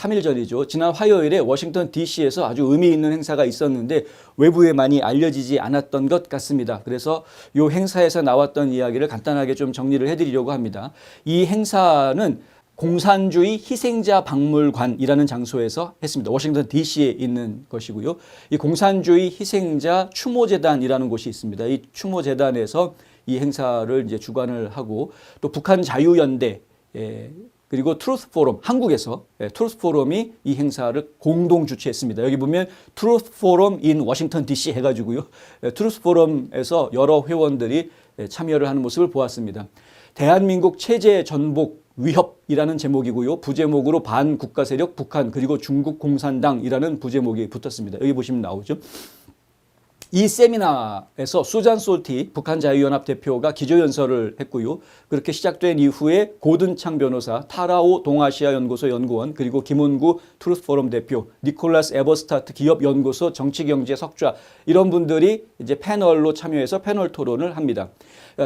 3일 전이죠. 지난 화요일에 워싱턴 DC에서 아주 의미 있는 행사가 있었는데 외부에 많이 알려지지 않았던 것 같습니다. 그래서 이 행사에서 나왔던 이야기를 간단하게 좀 정리를 해드리려고 합니다. 이 행사는 공산주의 희생자 박물관이라는 장소에서 했습니다. 워싱턴 DC에 있는 것이고요. 이 공산주의 희생자 추모재단이라는 곳이 있습니다. 이 추모재단에서 이 행사를 이제 주관을 하고 또 북한 자유연대 그리고 트루스 포럼, 한국에서 트루스 포럼이 이 행사를 공동 주최했습니다. 여기 보면 트루스 포럼 인 워싱턴 DC 해가지고요. 트루스 포럼에서 여러 회원들이 참여를 하는 모습을 보았습니다. 대한민국 체제 전복 위협이라는 제목이고요. 부제목으로 반국가 세력 북한 그리고 중국 공산당이라는 부제목이 붙었습니다. 여기 보시면 나오죠. 이 세미나에서 수잔 솔티 북한 자유연합 대표가 기조연설을 했고요. 그렇게 시작된 이후에 고든창 변호사, 타라오 동아시아 연구소 연구원, 그리고 김은구 트루스 포럼 대표, 니콜라스 에버스타트 기업연구소 정치경제 석좌 이런 분들이 이제 패널로 참여해서 패널 토론을 합니다.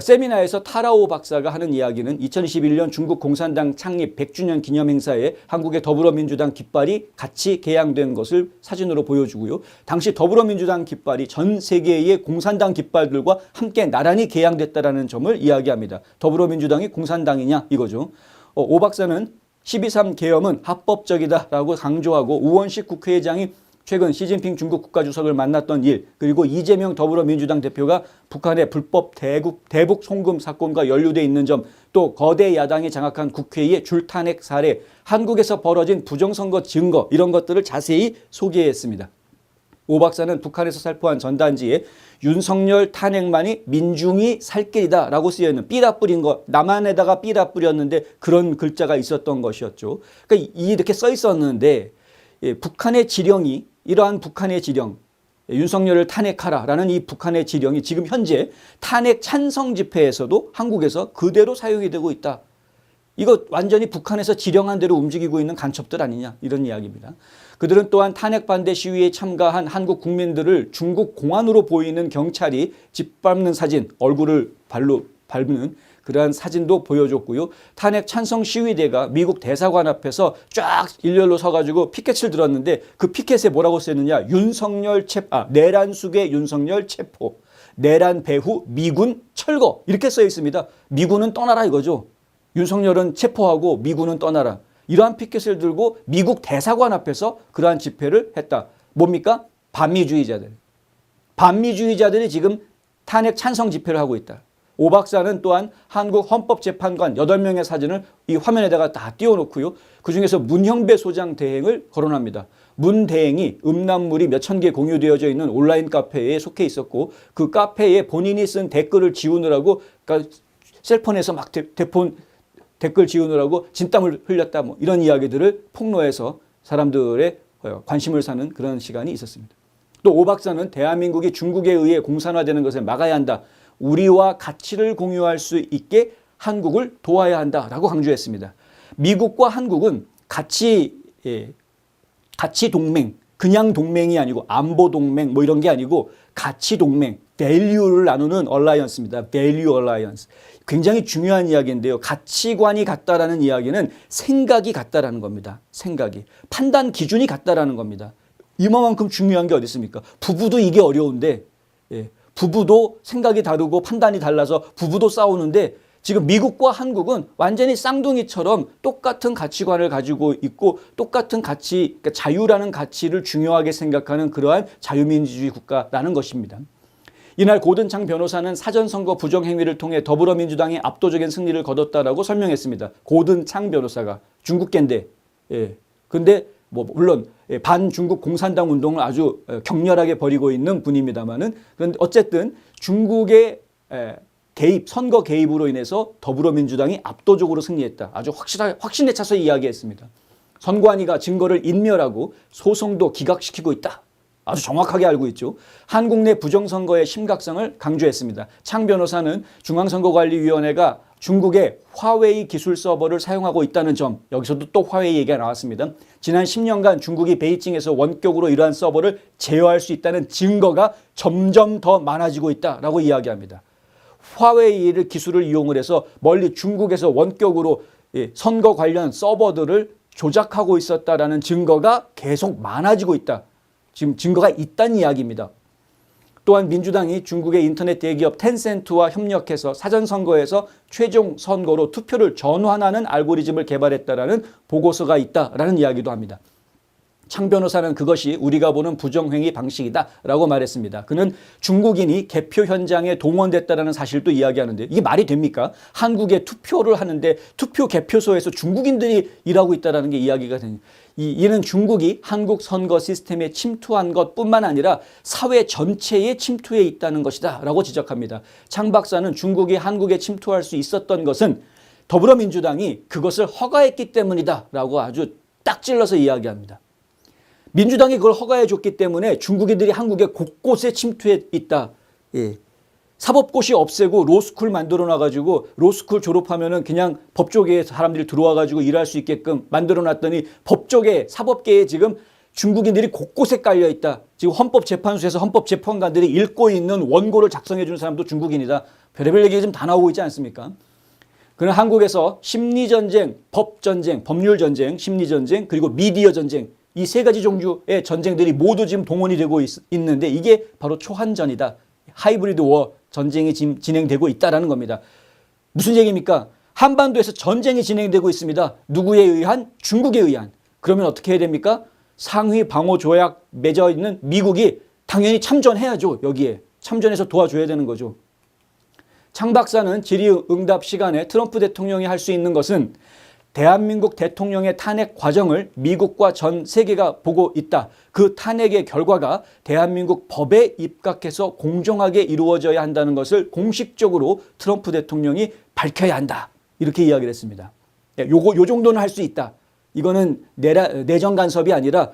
세미나에서 타라오 박사가 하는 이야기는 2021년 중국 공산당 창립 100주년 기념 행사에 한국의 더불어민주당 깃발이 같이 개양된 것을 사진으로 보여주고요. 당시 더불어민주당 깃발이 전 세계의 공산당 깃발들과 함께 나란히 개양됐다는 점을 이야기합니다. 더불어민주당이 공산당이냐 이거죠. 오 박사는 12.3 계엄은 합법적이다라고 강조하고 우원식 국회의장이 최근 시진핑 중국 국가주석을 만났던 일, 그리고 이재명 더불어민주당 대표가 북한의 불법 대북 송금 사건과 연루돼 있는 점, 또 거대 야당이 장악한 국회의 줄탄핵 사례, 한국에서 벌어진 부정선거 증거 이런 것들을 자세히 소개했습니다. 오 박사는 북한에서 살포한 전단지에 윤석열 탄핵만이 민중이 살 길이다라고 쓰여있는 삐라 뿌린 거, 남한에다가 삐라 뿌렸는데 그런 글자가 있었던 것이었죠. 그러니까 이렇게 써 있었는데 북한의 지령이 이러한 북한의 지령, 윤석열을 탄핵하라라는 이 북한의 지령이 지금 현재 탄핵 찬성 집회에서도 한국에서 그대로 사용이 되고 있다. 이거 완전히 북한에서 지령한 대로 움직이고 있는 간첩들 아니냐 이런 이야기입니다. 그들은 또한 탄핵 반대 시위에 참가한 한국 국민들을 중국 공안으로 보이는 경찰이 짓밟는 사진, 얼굴을 발로 밟는 그러한 사진도 보여줬고요. 탄핵 찬성 시위대가 미국 대사관 앞에서 쫙 일렬로 서가지고 피켓을 들었는데 그 피켓에 뭐라고 쓰였느냐. 내란숙의 윤석열 체포, 내란 배후 미군 철거 이렇게 써 있습니다. 미군은 떠나라 이거죠. 윤석열은 체포하고 미군은 떠나라. 이러한 피켓을 들고 미국 대사관 앞에서 그러한 집회를 했다. 뭡니까? 반미주의자들. 반미주의자들이 지금 탄핵 찬성 집회를 하고 있다. 오 박사는 또한 한국 헌법재판관 8명의 사진을 이 화면에다가 다 띄워놓고요. 그중에서 문형배 소장 대행을 거론합니다. 문 대행이 음란물이 몇천 개 공유되어져 있는 온라인 카페에 속해 있었고 그 카페에 본인이 쓴 댓글을 지우느라고 그러니까 셀폰에서 막 댓글 지우느라고 진땀을 흘렸다 뭐 이런 이야기들을 폭로해서 사람들의 관심을 사는 그런 시간이 있었습니다. 또 오 박사는 대한민국이 중국에 의해 공산화되는 것을 막아야 한다. 우리와 가치를 공유할 수 있게 한국을 도와야 한다라고 강조했습니다. 미국과 한국은 가치 동맹, 그냥 동맹이 아니고 안보 동맹 뭐 이런 게 아니고 가치 동맹, value를 나누는 alliance입니다. value alliance. 굉장히 중요한 이야기인데요. 가치관이 같다라는 이야기는 생각이 같다라는 겁니다. 생각이. 판단 기준이 같다라는 겁니다. 이만큼 중요한 게 어디 있습니까? 부부도 이게 어려운데 부부도 생각이 다르고 판단이 달라서 부부도 싸우는데 지금 미국과 한국은 완전히 쌍둥이처럼 똑같은 가치관을 가지고 있고 똑같은 가치, 그러니까 자유라는 가치를 중요하게 생각하는 그러한 자유민주주의 국가라는 것입니다. 이날 고든창 변호사는 사전선거 부정행위를 통해 더불어민주당이 압도적인 승리를 거뒀다라고 설명했습니다. 고든창 변호사가 중국계인데, 근데 뭐 물론 반중국 공산당 운동을 아주 격렬하게 벌이고 있는 분입니다만은 그런데 어쨌든 중국의 선거 개입으로 인해서 더불어민주당이 압도적으로 승리했다. 아주 확신에 차서 이야기했습니다. 선관위가 증거를 인멸하고 소송도 기각시키고 있다. 아주 정확하게 알고 있죠. 한국 내 부정선거의 심각성을 강조했습니다. 창 변호사는 중앙선거관리위원회가 중국의 화웨이 기술 서버를 사용하고 있다는 점, 여기서도 또 화웨이 얘기가 나왔습니다. 지난 10년간 중국이 베이징에서 원격으로 이러한 서버를 제어할 수 있다는 증거가 점점 더 많아지고 있다라고 이야기합니다. 화웨이를 기술을 이용을 해서 멀리 중국에서 원격으로 선거 관련 서버들을 조작하고 있었다라는 증거가 계속 많아지고 있다. 지금 증거가 있다는 이야기입니다. 또한 민주당이 중국의 인터넷 대기업 텐센트와 협력해서 사전선거에서 최종 선거로 투표를 전환하는 알고리즘을 개발했다라는 보고서가 있다라는 이야기도 합니다. 창 변호사는 그것이 우리가 보는 부정행위 방식이다라고 말했습니다. 그는 중국인이 개표 현장에 동원됐다라는 사실도 이야기하는데 이게 말이 됩니까? 한국에 투표를 하는데 투표 개표소에서 중국인들이 일하고 있다는 게 이야기가 되는. 이는 중국이 한국 선거 시스템에 침투한 것뿐만 아니라 사회 전체에 침투해 있다는 것이다 라고 지적합니다. 창 박사는 중국이 한국에 침투할 수 있었던 것은 더불어민주당이 그것을 허가했기 때문이다 라고 아주 딱 찔러서 이야기합니다. 민주당이 그걸 허가해 줬기 때문에 중국인들이 한국에 곳곳에 침투해 있다. 예. 사법고시 없애고 로스쿨 만들어 놔가지고 로스쿨 졸업하면은 그냥 법조계에 사람들이 들어와가지고 일할 수 있게끔 만들어 놨더니 법조계, 사법계에 지금 중국인들이 곳곳에 깔려 있다. 지금 헌법재판소에서 헌법재판관들이 읽고 있는 원고를 작성해 주는 사람도 중국인이다. 별의별 얘기 지금 다 나오고 있지 않습니까? 그는 한국에서 심리전쟁, 법전쟁, 법률전쟁, 심리전쟁, 그리고 미디어 전쟁 이 세 가지 종류의 전쟁들이 모두 지금 동원이 되고 있는데 이게 바로 초한전이다. 하이브리드 워 전쟁이 지금 진행되고 있다는 겁니다. 무슨 얘기입니까? 한반도에서 전쟁이 진행되고 있습니다. 누구에 의한? 중국에 의한. 그러면 어떻게 해야 됩니까? 상위 방어 조약 맺어 있는 미국이 당연히 참전해야죠. 여기에. 참전해서 도와줘야 되는 거죠. 창 박사는 질의응답 시간에 트럼프 대통령이 할 수 있는 것은 대한민국 대통령의 탄핵 과정을 미국과 전 세계가 보고 있다. 그 탄핵의 결과가 대한민국 법에 입각해서 공정하게 이루어져야 한다는 것을 공식적으로 트럼프 대통령이 밝혀야 한다. 이렇게 이야기를 했습니다. 요 정도는 할 수 있다. 이거는 내정 간섭이 아니라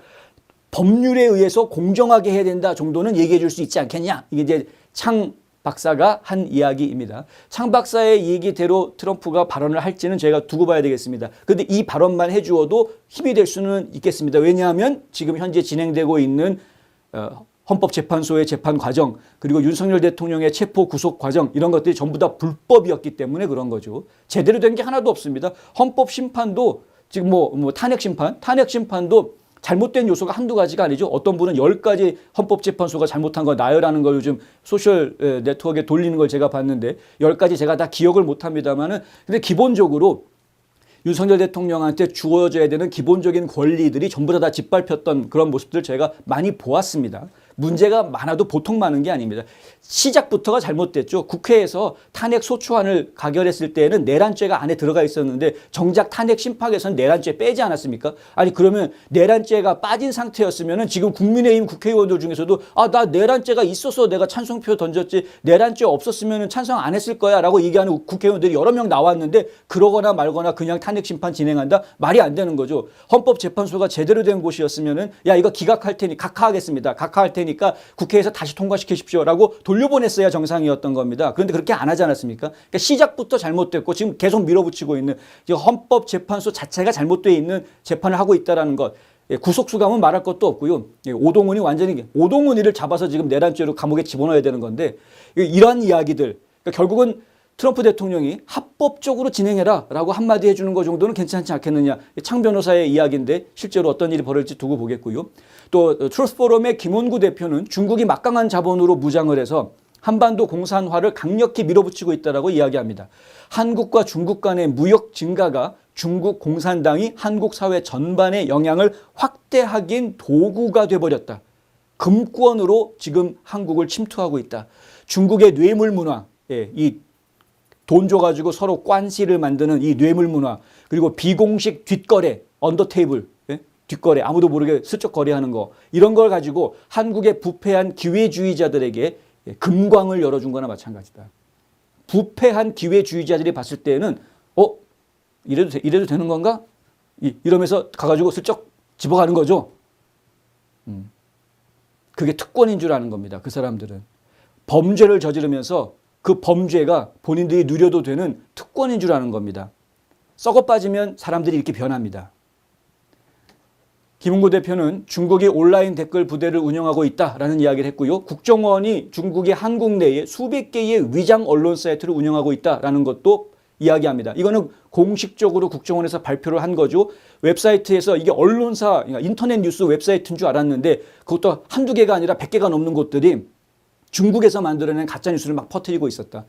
법률에 의해서 공정하게 해야 된다 정도는 얘기해 줄 수 있지 않겠냐. 이게 이제 창 박사가 한 이야기입니다. 창 박사의 얘기대로 트럼프가 발언을 할지는 저희가 두고 봐야 되겠습니다. 그런데 이 발언만 해주어도 힘이 될 수는 있겠습니다. 왜냐하면 지금 현재 진행되고 있는 헌법재판소의 재판 과정 그리고 윤석열 대통령의 체포 구속 과정 이런 것들이 전부 다 불법이었기 때문에 그런 거죠. 제대로 된 게 하나도 없습니다. 헌법심판도 지금 탄핵심판도 잘못된 요소가 한두 가지가 아니죠. 어떤 분은 10가지 헌법재판소가 잘못한 거 나열하는 걸 요즘 소셜 네트워크에 돌리는 걸 제가 봤는데 10가지 제가 다 기억을 못합니다만은 근데 기본적으로 윤석열 대통령한테 주어져야 되는 기본적인 권리들이 전부 다 짓밟혔던 그런 모습들 제가 많이 보았습니다. 문제가 많아도 보통 많은 게 아닙니다. 시작부터가 잘못됐죠. 국회에서 탄핵 소추안을 가결했을 때에는 내란죄가 안에 들어가 있었는데 정작 탄핵 심판에서는 내란죄 빼지 않았습니까? 아니 그러면 내란죄가 빠진 상태였으면 지금 국민의힘 국회의원들 중에서도 나 내란죄가 있어서 내가 찬성표 던졌지 내란죄 없었으면 찬성 안 했을 거야 라고 얘기하는 국회의원들이 여러 명 나왔는데 그러거나 말거나 그냥 탄핵 심판 진행한다? 말이 안 되는 거죠. 헌법재판소가 제대로 된 곳이었으면 야 이거 기각할 테니 각하하겠습니다. 각하할 테니까 국회에서 다시 통과시키십시오라고 돌려보냈어야 정상이었던 겁니다. 그런데 그렇게 안 하지 않았습니까? 그러니까 시작부터 잘못됐고 지금 계속 밀어붙이고 있는 헌법재판소 자체가 잘못되어 있는 재판을 하고 있다는 것. 구속수감은 말할 것도 없고요. 오동훈이를 잡아서 지금 내란죄로 감옥에 집어넣어야 되는 건데 이러한 이야기들 그러니까 결국은 트럼프 대통령이 합법적으로 진행해라 라고 한마디 해주는 것 정도는 괜찮지 않겠느냐. 창 변호사의 이야기인데 실제로 어떤 일이 벌어질지 두고 보겠고요. 또 트루스포럼의 김원구 대표는 중국이 막강한 자본으로 무장을 해서 한반도 공산화를 강력히 밀어붙이고 있다고 이야기합니다. 한국과 중국 간의 무역 증가가 중국 공산당이 한국 사회 전반에 영향을 확대하긴 도구가 돼버렸다. 금권으로 지금 한국을 침투하고 있다. 중국의 뇌물 문화, 이 돈 줘가지고 서로 관시를 만드는 이 뇌물 문화 그리고 비공식 뒷거래, 언더테이블, 뒷거래 아무도 모르게 슬쩍 거래하는 거 이런 걸 가지고 한국의 부패한 기회주의자들에게 금광을 열어준 거나 마찬가지다. 부패한 기회주의자들이 봤을 때는 이래도 되는 건가? 이러면서 가가지고 슬쩍 집어가는 거죠. 그게 특권인 줄 아는 겁니다. 그 사람들은. 범죄를 저지르면서 그 범죄가 본인들이 누려도 되는 특권인 줄 아는 겁니다. 썩어 빠지면 사람들이 이렇게 변합니다. 김은구 대표는 중국이 온라인 댓글 부대를 운영하고 있다라는 이야기를 했고요. 국정원이 중국의 한국 내에 수백 개의 위장 언론 사이트를 운영하고 있다라는 것도 이야기합니다. 이거는 공식적으로 국정원에서 발표를 한 거죠. 웹사이트에서 이게 언론사, 그러니까 인터넷 뉴스 웹사이트인 줄 알았는데 그것도 한두 개가 아니라 100개가 넘는 곳들이 중국에서 만들어낸 가짜뉴스를 막 퍼뜨리고 있었다.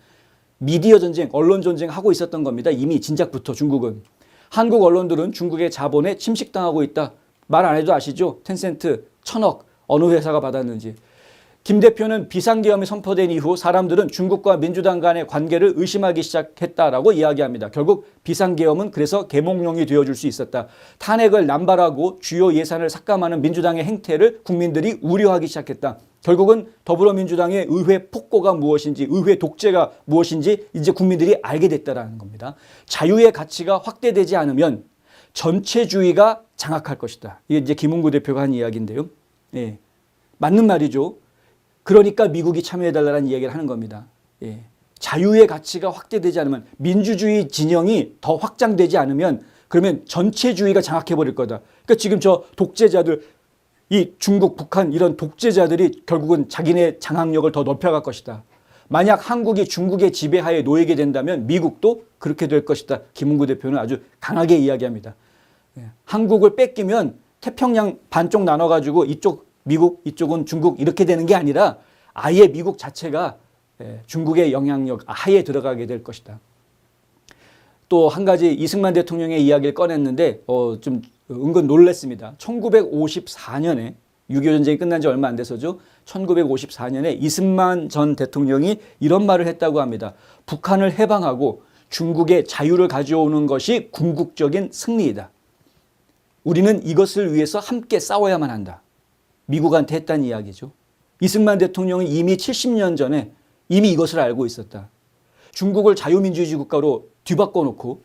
미디어 전쟁, 언론 전쟁 하고 있었던 겁니다. 이미 진작부터 중국은. 한국 언론들은 중국의 자본에 침식당하고 있다. 말 안 해도 아시죠? 텐센트 1000억 어느 회사가 받았는지. 김 대표는 비상계엄이 선포된 이후 사람들은 중국과 민주당 간의 관계를 의심하기 시작했다라고 이야기합니다. 결국 비상계엄은 그래서 계몽령이 되어줄 수 있었다. 탄핵을 남발하고 주요 예산을 삭감하는 민주당의 행태를 국민들이 우려하기 시작했다. 결국은 더불어민주당의 의회 폭거가 무엇인지, 의회 독재가 무엇인지 이제 국민들이 알게 됐다는 겁니다. 자유의 가치가 확대되지 않으면 전체주의가 장악할 것이다. 이게 이제 김웅구 대표가 한 이야기인데요. 예, 맞는 말이죠. 그러니까 미국이 참여해달라는 이야기를 하는 겁니다. 예. 자유의 가치가 확대되지 않으면, 민주주의 진영이 더 확장되지 않으면 그러면 전체주의가 장악해버릴 거다. 그러니까 지금 저 독재자들, 이 중국, 북한 이런 독재자들이 결국은 자기네 장악력을 더 넓혀갈 것이다. 만약 한국이 중국의 지배하에 놓이게 된다면 미국도 그렇게 될 것이다. 김웅구 대표는 아주 강하게 이야기합니다. 예. 한국을 뺏기면 태평양 반쪽 나눠가지고 이쪽 미국, 이쪽은 중국 이렇게 되는 게 아니라 아예 미국 자체가 중국의 영향력 하에 들어가게 될 것이다. 또 한 가지 이승만 대통령의 이야기를 꺼냈는데 좀 은근 놀랐습니다. 1954년에 6.25 전쟁이 끝난 지 얼마 안 돼서죠. 1954년에 이승만 전 대통령이 이런 말을 했다고 합니다. 북한을 해방하고 중국의 자유를 가져오는 것이 궁극적인 승리이다. 우리는 이것을 위해서 함께 싸워야만 한다. 미국한테 했다는 이야기죠. 이승만 대통령은 이미 70년 전에 이미 이것을 알고 있었다. 중국을 자유민주주의 국가로 뒤바꿔 놓고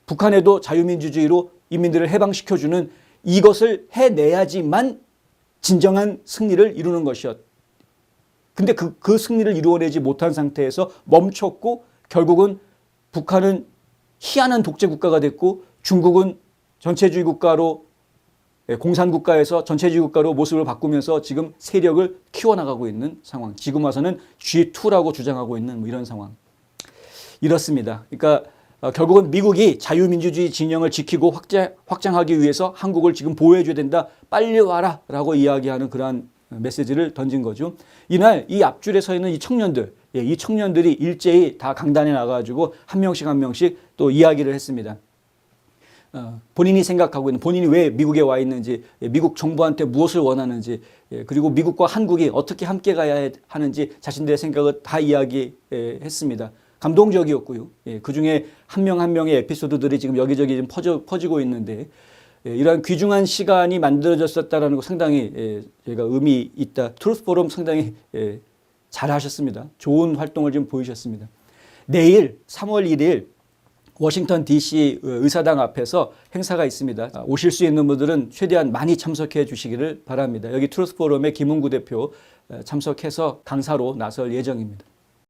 북한에도 자유민주주의로 인민들을 해방시켜주는 이것을 해내야지만 진정한 승리를 이루는 것이었다. 근데 그 승리를 이루어내지 못한 상태에서 멈췄고 결국은 북한은 희한한 독재 국가가 됐고 중국은 전체주의 국가로 공산국가에서 전체주의 국가로 모습을 바꾸면서 지금 세력을 키워나가고 있는 상황. 지금 와서는 G2라고 주장하고 있는 뭐 이런 상황. 이렇습니다. 그러니까 결국은 미국이 자유민주주의 진영을 지키고 확장하기 위해서 한국을 지금 보호해줘야 된다. 빨리 와라 라고 이야기하는 그러한 메시지를 던진 거죠. 이날 이 앞줄에 서 있는 이 청년들, 이 청년들이 일제히 다 강단에 나가가지고 한 명씩 또 이야기를 했습니다. 본인이 생각하고 있는, 본인이 왜 미국에 와 있는지, 미국 정부한테 무엇을 원하는지, 그리고 미국과 한국이 어떻게 함께 가야 하는지 자신들의 생각을 다 이야기했습니다. 감동적이었고요. 그중에 한 명 한 명의 에피소드들이 지금 여기저기 좀 퍼지고 있는데 이러한 귀중한 시간이 만들어졌었다는 거 상당히 제가 의미 있다. 트루스 포럼 상당히 잘하셨습니다. 좋은 활동을 좀 보이셨습니다. 내일 3월 1일 워싱턴 DC 의사당 앞에서 행사가 있습니다. 오실 수 있는 분들은 최대한 많이 참석해 주시기를 바랍니다. 여기 트루스 포럼의 김웅구 대표 참석해서 강사로 나설 예정입니다.